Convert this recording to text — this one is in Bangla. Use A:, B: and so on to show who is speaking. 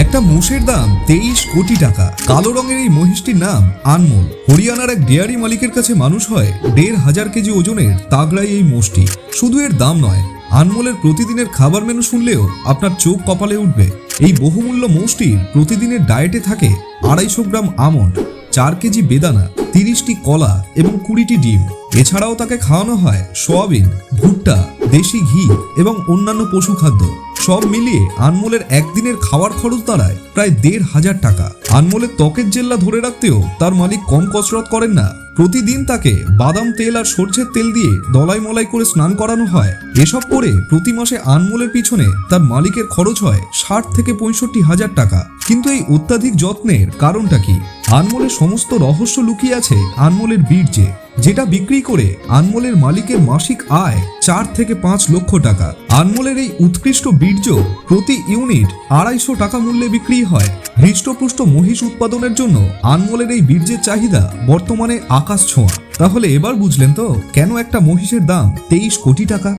A: একটা মোষের দাম 23 কোটি টাকা। কালো রঙের এই মহিষটির নাম আনমোল। হরিয়ানার এক ডেয়ারি মালিকের কাছে মানুষ হয় 1,500 কেজি ওজনের তাগড়াই এই মোষটি। শুধু এর দাম নয়, আনমোলের প্রতিদিনের খাবার মেনু শুনলেও আপনার চোখ কপালে উঠবে। এই বহুমূল্য মোষটির প্রতিদিনের ডায়েটে থাকে 250 গ্রাম আমন্ড, 4 কেজি বেদানা, 30টি কলা এবং 20টি ডিম। এছাড়াও তাকে খাওয়ানো হয় সোয়াবিন, ভুট্টা, দেশি ঘি এবং অন্যান্য পশু খাদ্য। সব মিলিয়ে আনমোলের একদিনের খাওয়ার খরচ দাঁড়ায় প্রায় 1,500 টাকা। আনমোলের ত্বকের জেল্লা ধরে রাখতেও তার মালিক কম কসরত করেন না। প্রতিদিন তাকে বাদাম তেল আর সরষের তেল দিয়ে দলাই মলাই করে স্নান করানো হয়। এসব করে প্রতি মাসে আনমোলের পিছনে তার মালিকের খরচ হয় 60 থেকে 65,000 টাকা। কিন্তু এই অত্যাধিক যত্নের কারণটা কি? আনমোলের সমস্ত রহস্য লুকিয়ে আছে আনমোলের বীর্যে, যেটা বিক্রি করে আনমোলের মালিকের মাসিক আয় 4 থেকে 5 লক্ষ টাকা। আনমোলের এই উৎকৃষ্ট বীর্য প্রতি ইউনিট 250 টাকা মূল্যে বিক্রি হয়। হৃষ্টপুষ্ট মহিষ উৎপাদনের জন্য আনমোলের এই বীর্যের চাহিদা বর্তমানে আকাশ ছোঁয়া। তাহলে এবার বুঝলেন তো কেন একটা মহিষের দাম 23 কোটি টাকা।